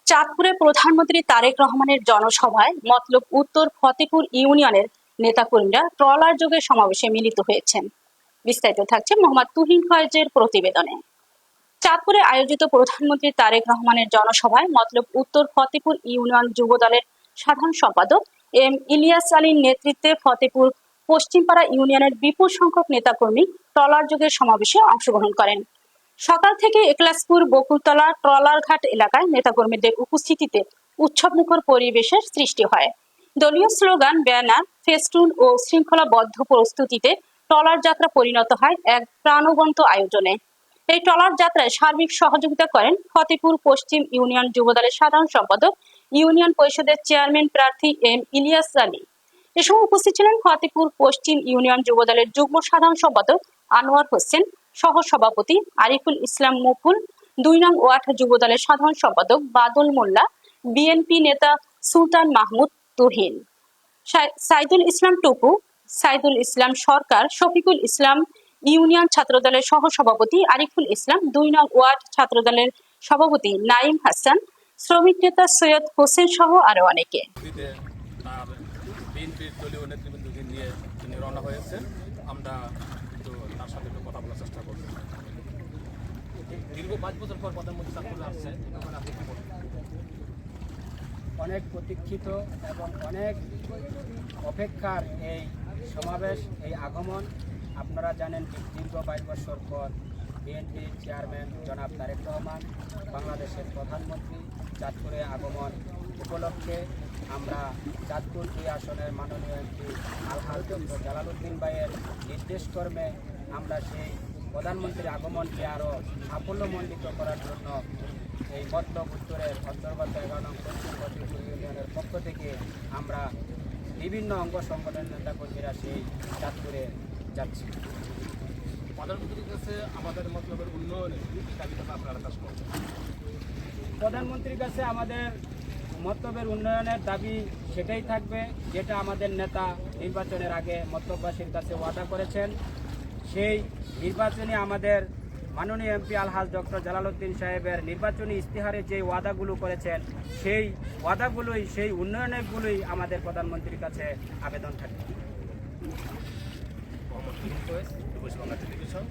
চাঁদপুরে প্রধানমন্ত্রী তারেক রহমানের জনসভায় মতলব উত্তর ফতেপুর ইউনিয়নের নেতাকর্মীরা ট্রলার যোগে সমাবেশে মিলিত হয়েছেন। বিস্তারিত থাকছে মোহাম্মদ তুহিন ফয়েজের প্রতিবেদনে। চাঁদপুরে আয়োজিত প্রধানমন্ত্রী তারেক রহমানের জনসভায় মতলব উত্তর ফতেপুর ইউনিয়ন যুবদলের সাধারণ সম্পাদক এম ইলিয়াস আলীর নেতৃত্বে ফতেপুর পশ্চিমপাড়া ইউনিয়নের বিপুল সংখ্যক নেতাকর্মী ট্রলার যোগে সমাবেশে অংশগ্রহণ করেন। সকাল থেকে একলাসপুর বকুলতলা ট্রলার ঘাট এলাকায় নেতাকর্মীদের উপস্থিতিতে উৎসবমুখর পরিবেশের সৃষ্টি হয়। দলীয় স্লোগান, ব্যানার, ফেস্টুন ও শৃঙ্খলাবদ্ধ প্রস্তুতিতে ট্রলার যাত্রা পরিণত হয় এক প্রাণবন্ত আয়োজনে। এই ট্রলার যাত্রায় সার্বিক সহযোগিতা করেন ফতেপুর পশ্চিম ইউনিয়ন যুবদলের সাধারণ সম্পাদক, ইউনিয়ন পরিষদের চেয়ারম্যান প্রার্থী এম ইলিয়াস আলী। এ সময় উপস্থিত ছিলেন ফতেপুর পশ্চিম ইউনিয়ন যুবদলের যুগ্ম সাধারণ সম্পাদক আনোয়ার হোসেন, সহ সভাপতি আরিফুল ইসলাম মুকুল, ২ নং ওয়ার্ড যুবদলের সাধারণ সম্পাদক বাদল মোল্লা, বিএনপি নেতা সুলতান মাহমুদ তুহিন, সাইদুল ইসলাম টুকু, সাইদুল ইসলাম সরকার, শফিকুল ইসলাম, ইউনিয়ন ছাত্রদলের সহ সভাপতি আরিফুল ইসলাম, ২ নং ওয়ার্ড ছাত্রদলের সভাপতি নাইম হাসান, শ্রমিক নেতা সৈয়দ হোসেন সহ আরো অনেকে। বিএনপির দলীয় নেতৃবৃন্দকে নিয়ে তিনি রওনা হয়েছেন। আমরা একটু তার সাথে একটু কথা বলার চেষ্টা করব। দীর্ঘ ৫ বছর পর প্রধানমন্ত্রী চাঁদপুরে আসছে, অনেক প্রতীক্ষিত এবং অনেক অপেক্ষার এই সমাবেশ, এই আগমন। আপনারা জানেন দীর্ঘ ২২ বছর পর বিএনপির চেয়ারম্যান জনাব তারেক রহমান, বাংলাদেশের প্রধানমন্ত্রী চাঁদপুরে আগমন উপলক্ষে আমরা চাঁদপুর ২ আসনের মাননীয় এমপি আলহাজ ডক্টর জালালউদ্দিন ভাইয়ের নির্দেশক্রমে আমরা সেই প্রধানমন্ত্রীর আগমনকে আরও সাফল্যমণ্ডিত করার জন্য এই মতলব উত্তরের অন্তর্গত ১১ নং পশ্চিম ফতেপুর ইউনিয়নের পক্ষ থেকে আমরা বিভিন্ন অঙ্গ সংগঠনের নেতাকর্মীরা সেই চাঁদপুরে যাচ্ছি। প্রধানমন্ত্রীর কাছে আমাদের মতলবের উন্নয়নে দাবিটা আপনারা কাজ করছেন। প্রধানমন্ত্রীর কাছে আমাদের মতলবের উন্নয়নের দাবি সেটাই থাকবে যেটা আমাদের নেতা নির্বাচনের আগে মতলববাসীর কাছে ওয়াদা করেছেন। সেই নির্বাচনে আমাদের মাননীয় এমপি আলহাজ ডক্টর জালালউদ্দিন সাহেবের নির্বাচনী ইস্তেহারে যে ওয়াদাগুলো করেছেন, সেই ওয়াদাগুলোই, সেই উন্নয়নগুলোই আমাদের প্রধানমন্ত্রীর কাছে আবেদন থাকবে। মোহাম্মদ তুহিন ফয়েজ, বাংলা টেলিভিশন।